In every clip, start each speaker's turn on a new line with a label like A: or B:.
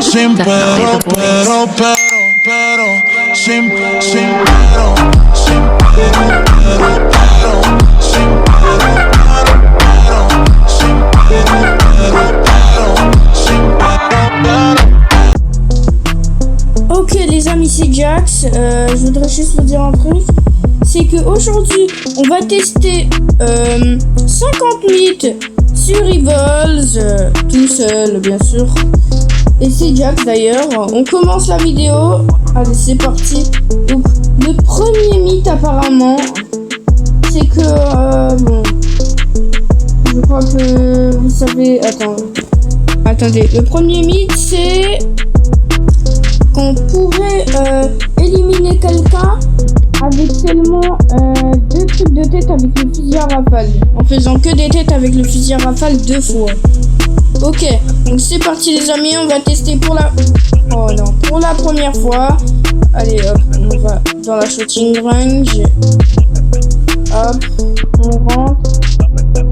A: sin pero, sin pero, sin pero, sin
B: Ok les amis, c'est Jax. Je voudrais juste vous dire un truc. C'est qu'aujourd'hui, on va tester 50 mythes sur Evolz, tout seul bien sûr. Et c'est Jax d'ailleurs. On commence la vidéo. Allez, c'est parti. Donc, le premier mythe apparemment, c'est que... bon, je crois que vous savez... Attendez. Le premier mythe, c'est... qu'on pourrait éliminer quelqu'un avec seulement 2 trucs de tête avec le fusil à rafale. En faisant que des têtes avec le fusil à rafale 2 fois. Ok, donc c'est parti les amis, on va tester pour la première fois. Allez hop, on va dans la shooting range. Hop, on rentre.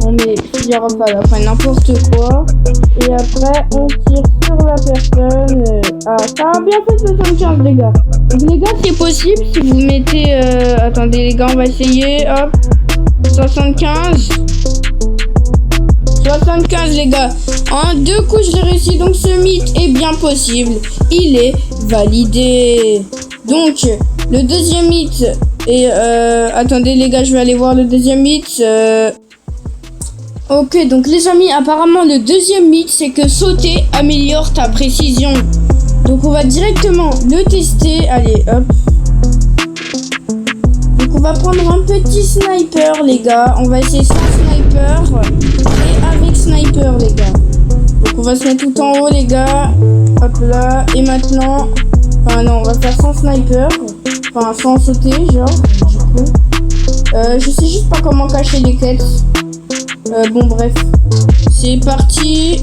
B: On met fusil à rafale après n'importe quoi. Et après on tire sur la personne. Ah, ça a bien fait 75 les gars. Donc les gars, c'est possible si vous mettez... attendez les gars, on va essayer. Hop, 75 les gars. En 2 coups je l'ai réussi. Donc ce mythe est bien possible. Il est validé. Donc le deuxième mythe. Et attendez les gars, je vais aller voir le deuxième mythe. Ok, donc les amis, apparemment le deuxième mythe, c'est que sauter améliore ta précision. Donc on va directement le tester. Allez, hop. Donc on va prendre un petit sniper, les gars. On va essayer sans sniper et avec sniper, les gars. Donc on va se mettre tout en haut, les gars. Hop là. Et maintenant... Enfin non, on va faire sans sniper. Enfin sans sauter, genre. Du coup. Je sais juste pas comment cacher les quêtes. Bon bref, c'est parti.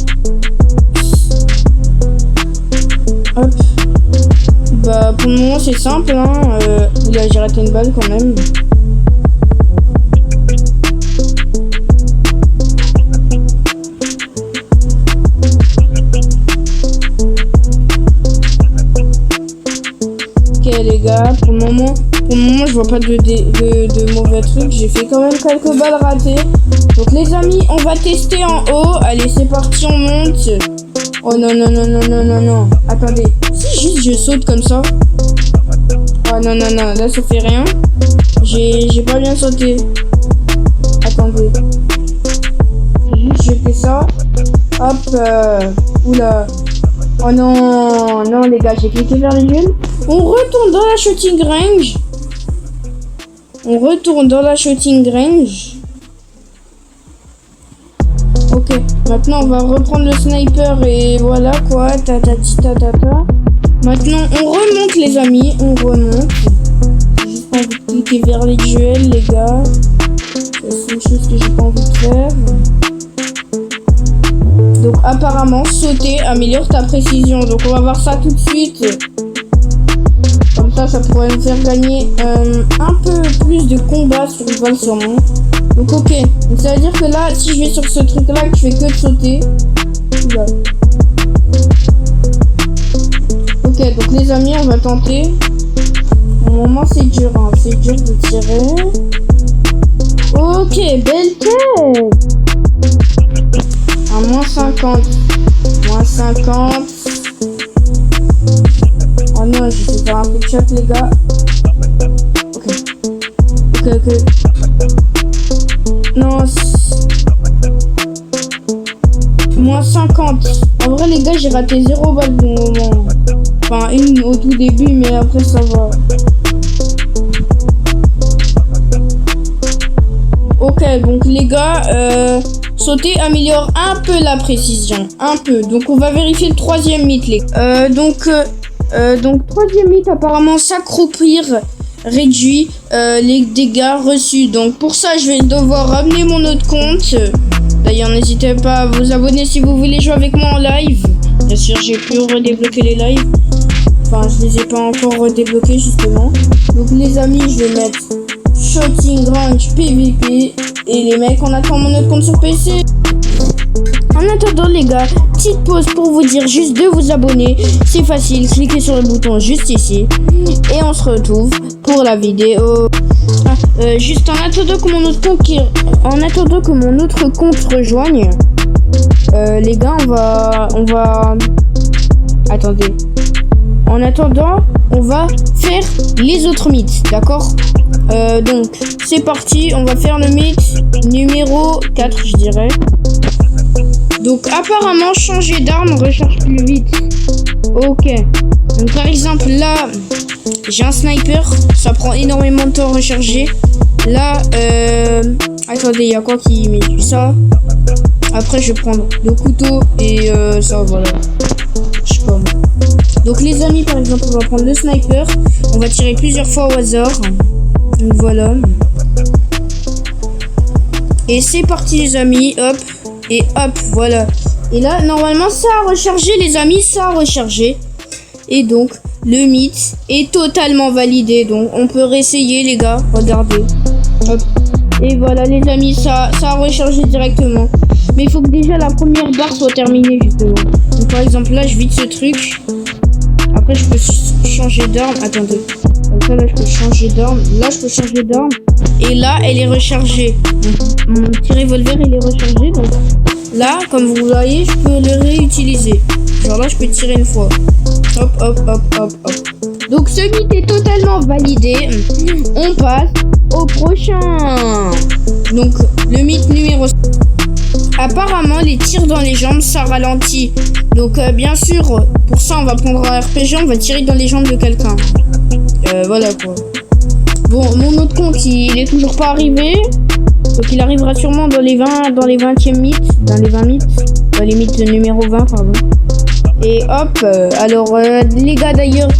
B: Hop. Bah pour le moment c'est simple hein. Là j'ai raté une balle quand même. Ok les gars, pour le moment je vois pas de mauvais trucs. J'ai fait quand même quelques balles ratées. Donc les amis, on va tester en haut. Allez, c'est parti, on monte. Oh non. Attendez, si juste je saute comme ça. Oh non, là ça fait rien. J'ai pas bien sauté. Attendez. Juste je fais ça. Hop, oula. Oh non les gars, j'ai cliqué vers les nuls. On retourne dans la shooting range. Ok, maintenant on va reprendre le sniper et voilà quoi, tatati tatata. Maintenant on remonte les amis, J'ai juste pas envie de cliquer vers les duels les gars. C'est une chose que j'ai pas envie de faire. Donc apparemment sauter améliore ta précision. Donc on va voir ça tout de suite. Comme ça pourrait me faire gagner un peu plus de combats sur le vol sûrement. Donc ok, donc ça veut dire que là, si je vais sur ce truc là, que je fais que de sauter. Oula. Ok, donc les amis, on va tenter. Au moment c'est dur, hein. C'est dur de tirer. Ok, belle tête. À moins 50. Oh non, je vais faire un peu de chat les gars. Ok. Non, moins 50. En vrai les gars, j'ai raté 0 balle pour le moment. Enfin une au tout début, mais après ça va. Ok, donc les gars, sauter améliore un peu la précision. Un peu. Donc on va vérifier le troisième mythe les gars. Donc troisième mythe, apparemment s'accroupir réduit les dégâts reçus. Donc pour ça je vais devoir ramener mon autre compte. D'ailleurs n'hésitez pas à vous abonner si vous voulez jouer avec moi en live. Bien sûr j'ai pu redébloquer les lives. Enfin je les ai pas encore redébloqués justement. Donc les amis, je vais mettre Shooting Range PVP. Et les mecs, on attend mon autre compte sur PC. En attendant les gars, petite pause pour vous dire juste de vous abonner. C'est facile, cliquez sur le bouton juste ici. Et on se retrouve pour la vidéo. Juste en attendant que mon autre compte rejoigne, les gars, on va... Attendez. En attendant, on va faire les autres mythes, d'accord? Donc, c'est parti, on va faire le mythe numéro 4, je dirais. Donc, apparemment, changer d'arme recharge plus vite. Ok. Donc, par exemple, là, j'ai un sniper, ça prend énormément de temps à recharger. Là, attendez, il y a quoi qui met ça? Après, je vais prendre le couteau et ça, voilà. Je sais pas moi. Donc les amis, par exemple, on va prendre le sniper. On va tirer plusieurs fois au hasard. Donc voilà. Et c'est parti les amis. Hop. Et hop, voilà. Et là, normalement, ça a rechargé les amis. Ça a rechargé. Et donc, le mythe est totalement validé. Donc, on peut réessayer les gars. Regardez. Hop. Et voilà les amis, ça a rechargé directement. Mais il faut que déjà la première barre soit terminée justement. Donc par exemple là je vide ce truc. Après je peux changer d'arme. Attendez. Donc là je peux changer d'arme. Là je peux changer d'arme. Et là elle est rechargée. Donc, mon petit revolver il est rechargé. Donc là comme vous voyez je peux le réutiliser. Genre là je peux tirer une fois. Hop hop hop hop hop. Donc ce mythe est totalement validé. On passe au prochain. Donc le mythe numéro 5. Apparemment les tirs dans les jambes ça ralentit. Donc bien sûr pour ça on va prendre un RPG, on va tirer dans les jambes de quelqu'un. Voilà quoi. Bon mon autre compte il est toujours pas arrivé. Donc il arrivera sûrement dans les 20e mythes. Dans les 20 mythes. Dans les mythes numéro 20 pardon. Et hop, alors les gars d'ailleurs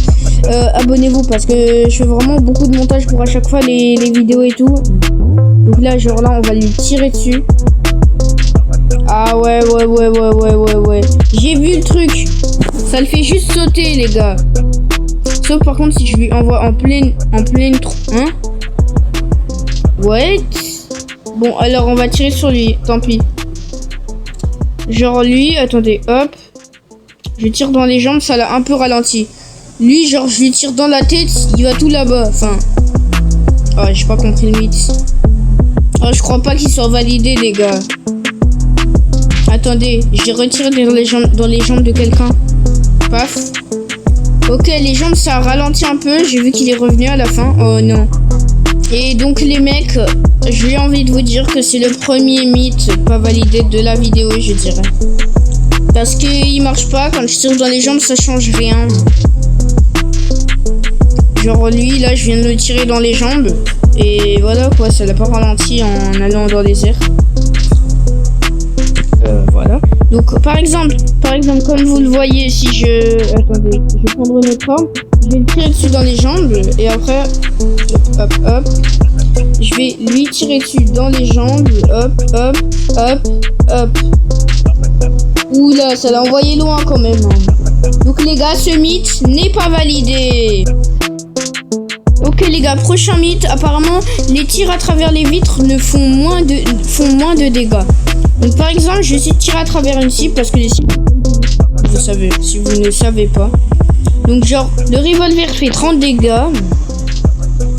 B: abonnez-vous parce que je fais vraiment beaucoup de montage pour à chaque fois les vidéos et tout. Donc là genre là on va lui tirer dessus. Ah ouais. J'ai vu le truc. Ça le fait juste sauter les gars. Sauf par contre si je lui envoie en pleine hein. Wait. Bon alors on va tirer sur lui, tant pis. Genre lui, attendez, hop. Je tire dans les jambes, ça l'a un peu ralenti. Lui, genre, je lui tire dans la tête, il va tout là-bas. Enfin. Ah, j'ai pas compris le mythe. Ah, je crois pas qu'il soit validé, les gars. Attendez, j'ai retiré dans les jambes de quelqu'un. Paf. Ok, les jambes, ça a ralenti un peu. J'ai vu qu'il est revenu à la fin. Oh non. Et donc, les mecs, j'ai envie de vous dire que c'est le premier mythe pas validé de la vidéo, je dirais. Parce qu'il marche pas, quand je tire dans les jambes, ça change rien. Genre lui, là, je viens de le tirer dans les jambes. Et voilà quoi, ça l'a pas ralenti en allant dans les airs. Voilà. Donc par exemple, comme vous le voyez, si je... Attendez, je vais prendre une autre arme. Je vais le tirer dessus dans les jambes. Et après, hop. Je vais lui tirer dessus dans les jambes. Hop. Oula, ça l'a envoyé loin quand même. Donc les gars, ce mythe n'est pas validé. Ok les gars, prochain mythe. Apparemment, les tirs à travers les vitres font moins de dégâts. Donc par exemple, je vais essayer de tirer à travers une cible parce que les cibles, vous savez, si vous ne savez pas. Donc genre, le revolver fait 30 dégâts.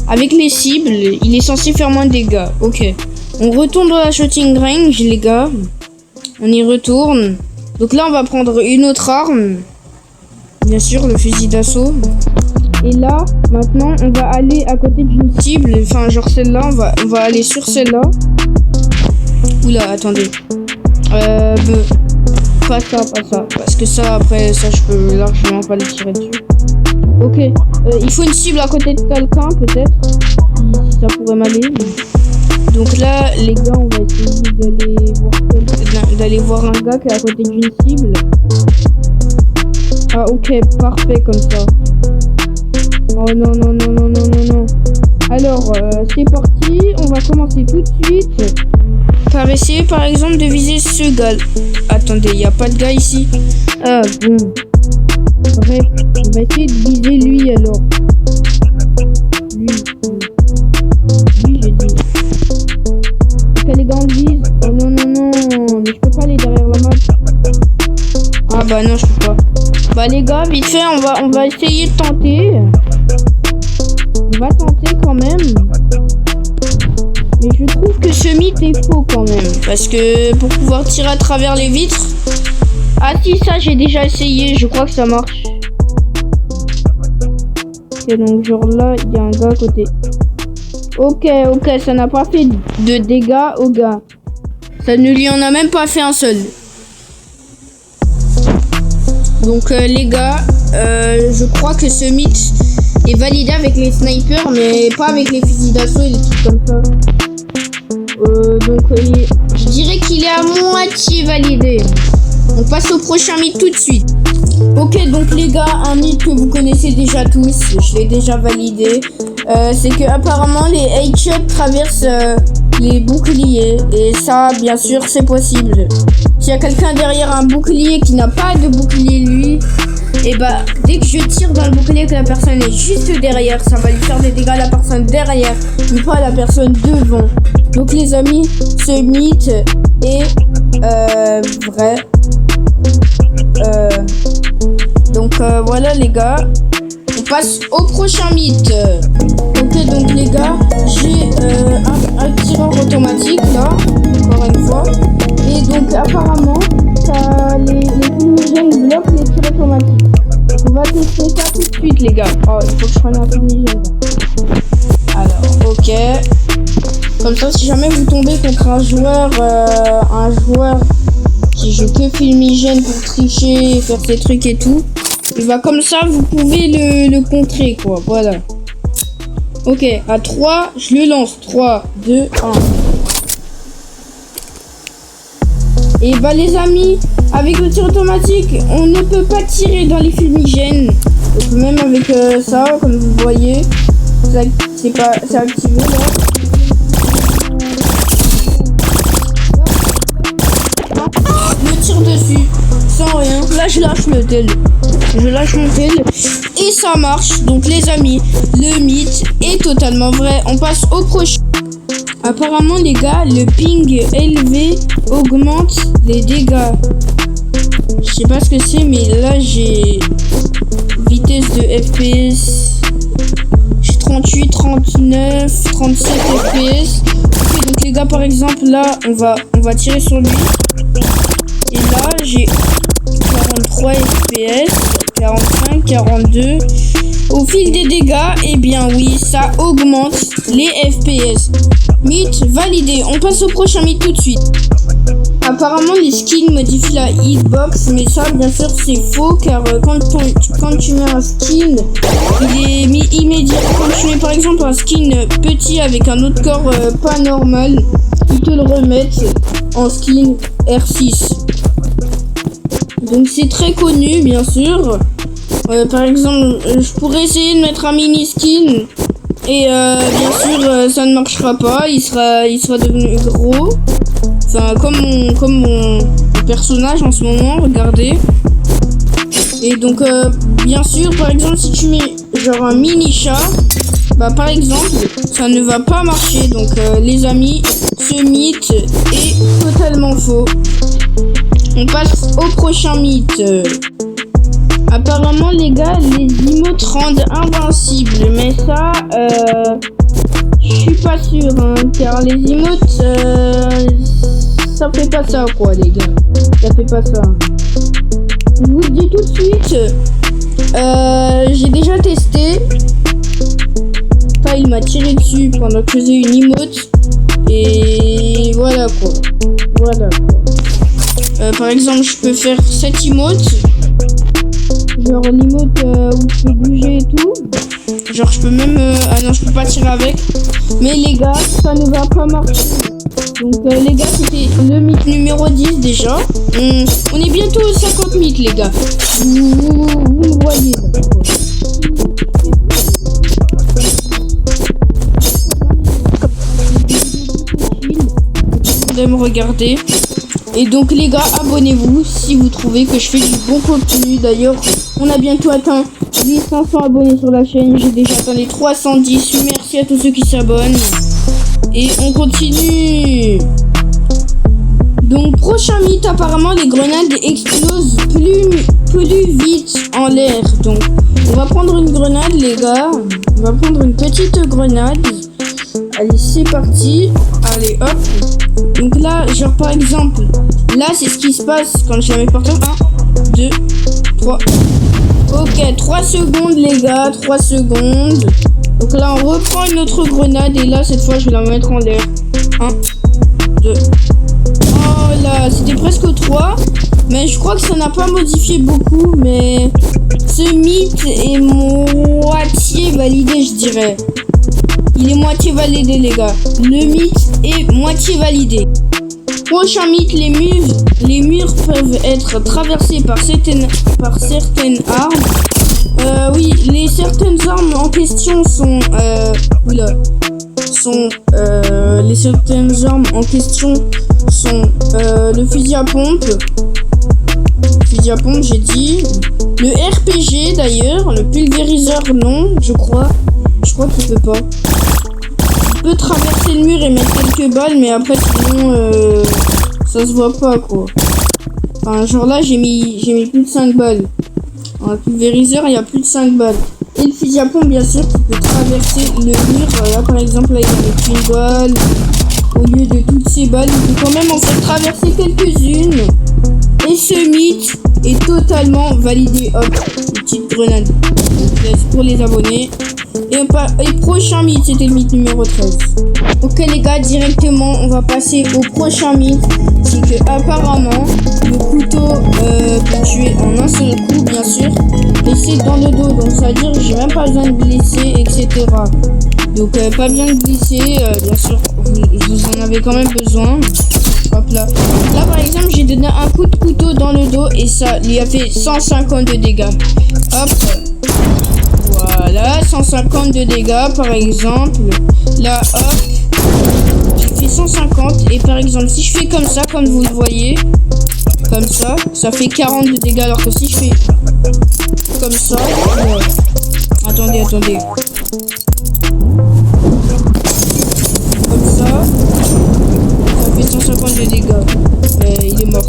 B: Avec les cibles, il est censé faire moins de dégâts. Ok. On retourne dans la shooting range les gars. On y retourne. Donc là, on va prendre une autre arme. Bien sûr, le fusil d'assaut. Et là, maintenant, on va aller à côté d'une cible. Enfin, genre celle-là, on va aller sur celle-là. Oula, attendez. Pas ça. Parce que ça, après, ça, je peux largement pas le tirer dessus. Ok. Il faut une cible à côté de quelqu'un, peut-être. Si ça pourrait m'aller. Donc là, les gars, on va essayer d'aller voir un gars qui est à côté d'une cible. Ah ok, parfait comme ça. Oh non. Alors, c'est parti. On va commencer tout de suite par essayer par exemple de viser ce gars. Attendez, il n'y a pas de gars ici. Ah bon. Bref, on va essayer de viser lui alors. Lui, j'ai dit. Ok les gars, on vise. Oh non, mais je peux pas aller derrière la map. bah non, je peux pas. Bah les gars, vite fait, on va essayer de tenter. On va tenter quand même. Mais je trouve que ce mythe est faux quand même. Parce que pour pouvoir tirer à travers les vitres... Ah si, ça j'ai déjà essayé, je crois que ça marche. Ok, donc genre là, il y a un gars à côté. Ok, ça n'a pas fait de dégâts au gars. Ça ne lui en a même pas fait un seul. Donc les gars, je crois que ce mythe est validé avec les snipers, mais pas avec les fusils d'assaut et les trucs comme ça. Donc je dirais qu'il est à moitié validé. On passe au prochain mythe tout de suite. Ok, donc les gars, un mythe que vous connaissez déjà tous, je l'ai déjà validé. C'est que apparemment les headshots traversent les boucliers. Et ça, bien sûr, c'est possible. S'il y a quelqu'un derrière un bouclier qui n'a pas de bouclier, lui, et bah, dès que je tire dans le bouclier, que la personne est juste derrière, ça va lui faire des dégâts à la personne derrière, mais pas à la personne devant. Donc les amis, ce mythe est vrai. Donc voilà les gars, on passe au prochain mythe. Ok, donc les gars, j'ai un tireur automatique là, encore une fois. Et donc apparemment, les fumigènes bloquent les tirs automatiques. Donc on va tester ça tout de suite les gars. Oh, il faut que je prenne un fumigène. Alors, ok. Comme ça, si jamais vous tombez contre un joueur qui joue que fumigène pour tricher, faire ses trucs et tout, et bah comme ça, vous pouvez le contrer, quoi. Voilà. Ok, à 3, je le lance. 3, 2, 1. Et bah les amis, avec le tir automatique, on ne peut pas tirer dans les fumigènes. Donc même avec ça, comme vous voyez, c'est activé là. Je tire dessus sans rien. Là je lâche le tel. Je lâche mon tel et ça marche. Donc les amis, le mythe est totalement vrai. On passe au prochain. Apparemment les gars, le ping élevé augmente les dégâts. Je sais pas ce que c'est, mais là j'ai vitesse de FPS. J'ai 38, 39, 37 FPS. Ok, donc les gars, par exemple là, on va tirer sur lui. Et là j'ai 43 FPS, 45, 42. Au fil des dégâts, eh bien oui, ça augmente les FPS. Mythe validé. On passe au prochain mythe tout de suite. Apparemment, les skins modifient la hitbox, mais ça, bien sûr, c'est faux, car quand tu mets un skin, il est mis immédiat. Quand tu mets par exemple un skin petit avec un autre corps pas normal, ils te le remettent en skin R6. Donc c'est très connu, bien sûr. Par exemple, je pourrais essayer de mettre un mini skin et bien sûr ça ne marchera pas. Il sera devenu gros. Enfin comme mon personnage en ce moment. Regardez. Et donc bien sûr, par exemple, si tu mets genre un mini chat, bah par exemple, ça ne va pas marcher. Donc les amis, ce mythe est totalement faux. On passe au prochain mythe. Apparemment les gars, les emotes rendent invincibles, mais ça, je suis pas sûr, hein, car les emotes, ça fait pas ça quoi les gars, ça fait pas ça. Je vous le dis tout de suite, j'ai déjà testé. Enfin, il m'a tiré dessus pendant que je faisais une emote, et voilà quoi, voilà quoi. Par exemple, je peux faire cette emote. Genre l'emote où je peux bouger et tout. Genre je peux même... ah non, je peux pas tirer avec. Mais les gars, ça ne va pas marcher. Donc les gars, c'était le mythe numéro 10 déjà. On est bientôt aux 50 mythes les gars. Vous me voyez là. De me regarder. Et donc les gars, abonnez-vous si vous trouvez que je fais du bon contenu. D'ailleurs, on a bientôt atteint les 500 abonnés sur la chaîne. J'ai déjà atteint les 310. Merci à tous ceux qui s'abonnent. Et on continue. Donc prochain mythe, apparemment les grenades explosent plus vite en l'air. Donc on va prendre une grenade les gars. On va prendre une petite grenade. Allez c'est parti. Allez hop. Donc là genre par exemple, là c'est ce qui se passe quand je la mets par terre. 1, 2, 3. Ok 3 secondes les gars, 3 secondes. Donc là on reprend une autre grenade et là cette fois je vais la mettre en l'air. 1, 2. Oh là, c'était presque 3. Mais je crois que ça n'a pas modifié beaucoup. Mais ce mythe est moitié validé, je dirais. Il est moitié validé, les gars. Le mythe est moitié validé. Prochain mythe, les murs peuvent être traversés par certaines armes. Oui, certaines armes en question sont... les certaines armes en question sont le fusil à pompe, j'ai dit, le RPG d'ailleurs, le pulvériseur non, je crois qu'il peut pas. Il peut traverser le mur et mettre quelques balles, mais après sinon ça se voit pas quoi. Enfin, genre là j'ai mis plus de 5 balles. Dans le pulvériseur il y a plus de 5 balles. Et le fusil à pompe bien sûr qui peut traverser le mur. Là par exemple là il y a une balle. Au lieu de toutes ces balles, il peut quand même en faire traverser quelques-unes. Et ce mythe est totalement validé. Hop, une petite grenade. Donc, pour les abonnés. Et prochain mythe, c'était le mythe numéro 13. Ok les gars, directement, on va passer au prochain mythe. C'est que apparemment, le couteau peut tuer en un seul coup, bien sûr. Et c'est dans le dos, donc ça veut dire que j'ai même pas besoin de glisser, etc. Donc pas besoin de glisser, bien sûr, vous en avez quand même besoin. Hop là. Là par exemple, j'ai donné un coup de couteau dans le dos et ça lui a fait 150 de dégâts. Hop. Voilà, 150 de dégâts par exemple. Là, hop. J'ai fait 150 et par exemple, si je fais comme ça, comme vous le voyez, comme ça fait 40 de dégâts alors que si je fais comme ça... Attendez. Comme ça fait 150 de dégâts. Il est mort.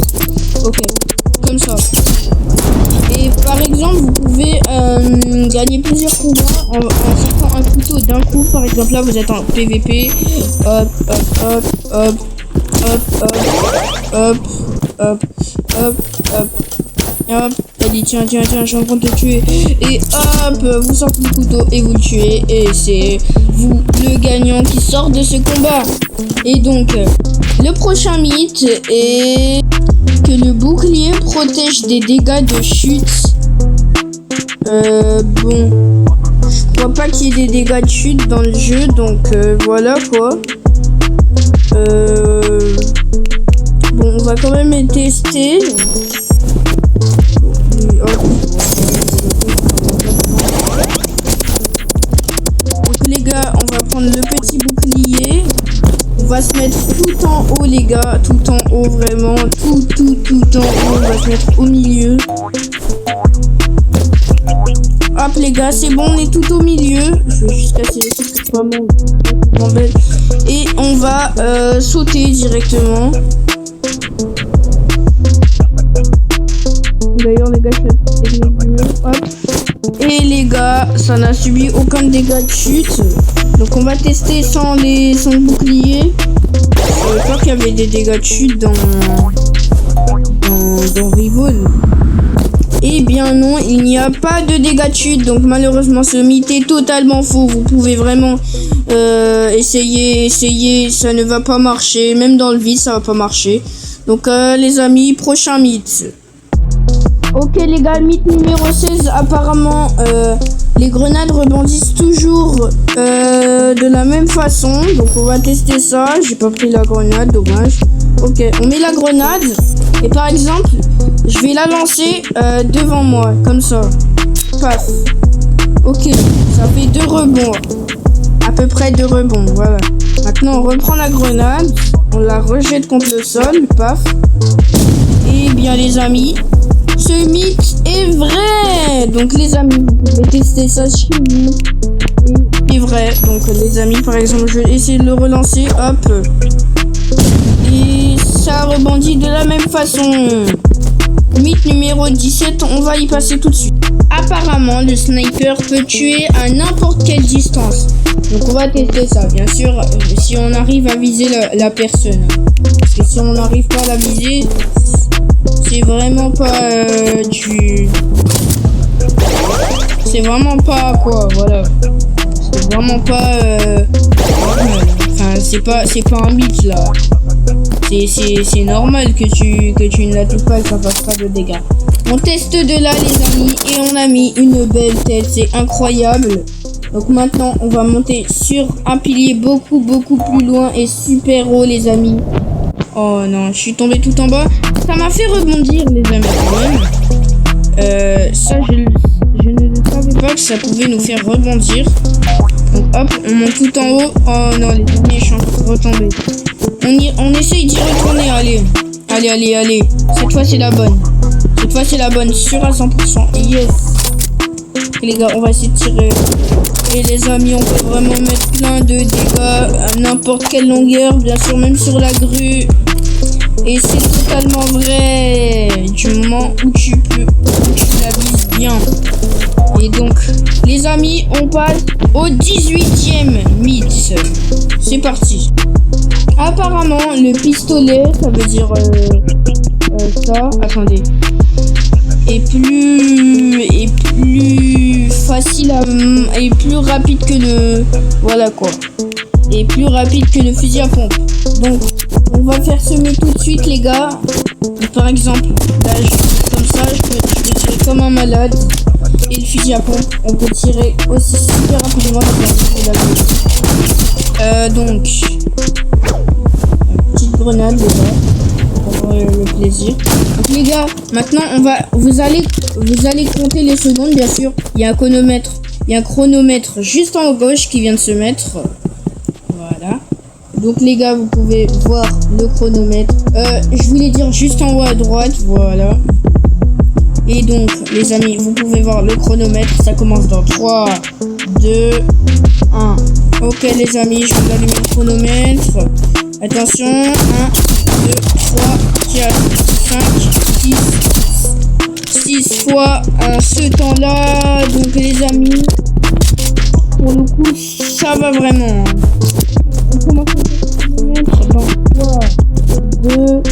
B: Ok. Comme ça. Et par exemple, vous pouvez gagner plusieurs combats en sortant un couteau d'un coup. Par exemple, là, vous êtes en PVP. Hop. Hop, elle dit tiens, je suis en train de te tuer. Et hop, vous sortez le couteau et vous le tuez. Et c'est vous le gagnant qui sort de ce combat. Et donc, le prochain mythe est que le bouclier protège des dégâts de chute. Bon, je crois pas qu'il y ait des dégâts de chute dans le jeu. Donc, voilà quoi. Bon, on va quand même tester. Donc les gars, on va prendre le petit bouclier. On va se mettre tout en haut les gars, tout en haut vraiment, tout en haut. On va se mettre au milieu. Hop les gars, c'est bon, on est tout au milieu. Je vais juste casser les trucs, c'est pas bon. Et on va sauter directement. D'ailleurs les gars, je fais la petite technique du mur. Hop. Et les gars, ça n'a subi aucun dégât de chute. Donc on va tester sans le bouclier. Je savais pas qu'il y avait des dégâts de chute dans Revolve. Eh bien non, il n'y a pas de dégâts de chute. Donc malheureusement ce mythe est totalement faux. Vous pouvez vraiment essayer, ça ne va pas marcher. Même dans le vide ça va pas marcher. Donc les amis, prochain mythe. Ok les gars, mythe numéro 16, apparemment les grenades rebondissent toujours de la même façon. Donc on va tester ça, j'ai pas pris la grenade, dommage. Ok, on met la grenade et par exemple, je vais la lancer devant moi, comme ça. Paf. Ok, ça fait 2 rebonds. À peu près 2 rebonds, voilà. Maintenant on reprend la grenade, on la rejette contre le sol, paf. Et bien les amis, ce mythe est vrai. Donc les amis, vous pouvez tester ça chez vous. C'est vrai. Donc les amis, par exemple, je vais essayer de le relancer. Hop. Et ça rebondit de la même façon. Mythe numéro 17, on va y passer tout de suite. Apparemment, le sniper peut tuer à n'importe quelle distance. Donc on va tester ça, bien sûr, si on arrive à viser la personne. Parce que si on n'arrive pas à la viser, c'est vraiment pas c'est vraiment pas quoi, voilà. C'est vraiment pas enfin, c'est pas un mythe là. C'est normal que tu ne la touches pas et que ça fasse pas de dégâts. On teste de là les amis et on a mis une belle tête, c'est incroyable. Donc maintenant on va monter sur un pilier beaucoup plus loin et super haut les amis. Oh non, je suis tombé tout en bas. Ça m'a fait rebondir les amis quand même. Ça je ne savais pas que ça pouvait nous faire rebondir. Donc hop, on monte tout en haut. Oh non les amis, je suis encore retombé. On essaye d'y retourner, allez. Allez. Cette fois c'est la bonne. Cette fois c'est la bonne, sûr à 100%. Yes. Et les gars, on va essayer de tirer. Et les amis, on peut vraiment mettre plein de dégâts à n'importe quelle longueur, bien sûr, même sur la grue. Et c'est totalement vrai. Du moment où tu la vises bien. Et donc, les amis, on passe au 18e mythe. C'est parti. Apparemment, le pistolet, ça veut dire ça. Attendez. Est plus facile et plus rapide que le plus rapide que le fusil à pompe. Donc on va faire semer tout de suite les gars. Par exemple là comme ça je peux tirer comme un malade. Et le fusil à pompe on peut tirer aussi super rapidement. Donc petite grenade les gars pour le plaisir. Donc les gars, maintenant vous allez compter les secondes bien sûr. Il y a un chronomètre juste en haut gauche qui vient de se mettre. Voilà. Donc les gars, vous pouvez voir le chronomètre. Je voulais dire juste en haut à droite, voilà. Et donc les amis, vous pouvez voir le chronomètre, ça commence dans 3 2 1. OK les amis, je vais allumer le chronomètre. Attention, 1 2 3 4 5 6 fois ce temps-là. Donc les amis, pour le coup, ça va vraiment. On commence à mettre dans 3 2 1 2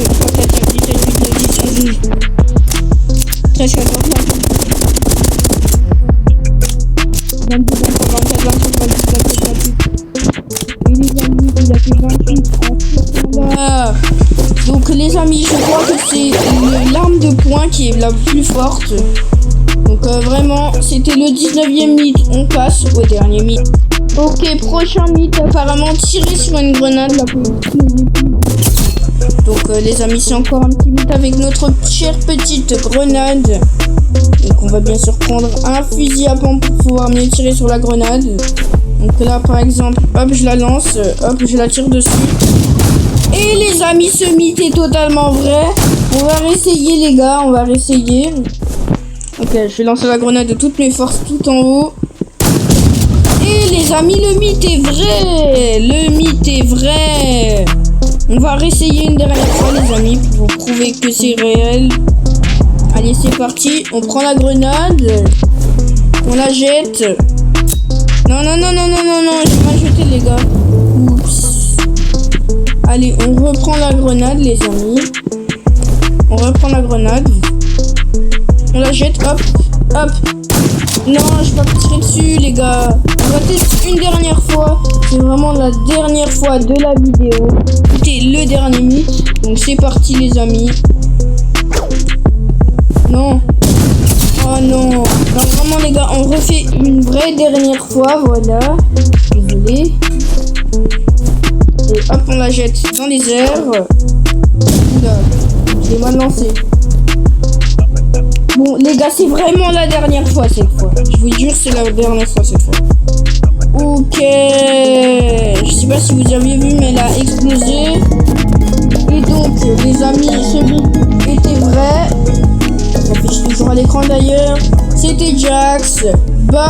B: 3 4 5 6 7 8 9 10 11 12 13 14 15 22 23 24 25 26 27 28. Et les amis, il a fait 28 en ce temps-là. Donc les amis, je crois que c'est l'arme de poing qui est la plus forte. Donc vraiment, c'était le 19e mythe. On passe au dernier mythe. OK, prochain mythe, apparemment tirer sur une grenade la plus explosive. Donc les amis, c'est encore un petit mythe avec notre chère petite grenade. Donc on va bien sûr prendre un fusil à pompe pour pouvoir mieux tirer sur la grenade. Donc là par exemple, hop je la lance, hop je la tire dessus. Et les amis, ce mythe est totalement vrai. On va réessayer les gars, on va réessayer. Ok, je vais lancer la grenade de toutes mes forces tout en haut. Et les amis, le mythe est vrai. Le mythe est vrai. On va réessayer une dernière fois les amis pour vous prouver que c'est réel. Allez, c'est parti. On prend la grenade. On la jette. Non, je vais pas jeter les gars. Oups. Allez, on reprend la grenade les amis. On reprend la grenade. On la jette, hop. Non, je vais pas tirer dessus les gars. On va tester une dernière fois. C'est vraiment la dernière fois de la vidéo. C'était le dernier mythe. Donc c'est parti les amis. Non. Oh non. Non, vraiment les gars, on refait une vraie dernière fois, voilà. Désolé. Et hop, on la jette dans les airs. Oula, je l'ai mal lancé. Bon, les gars, c'est vraiment la dernière fois cette fois. Je vous jure, c'est la dernière fois cette fois. Ok. Je sais pas si vous aviez vu, mais elle a explosé. Et donc, les amis, ce mythe était vrai. Ça affiche toujours à l'écran d'ailleurs. C'était Jax. Bye.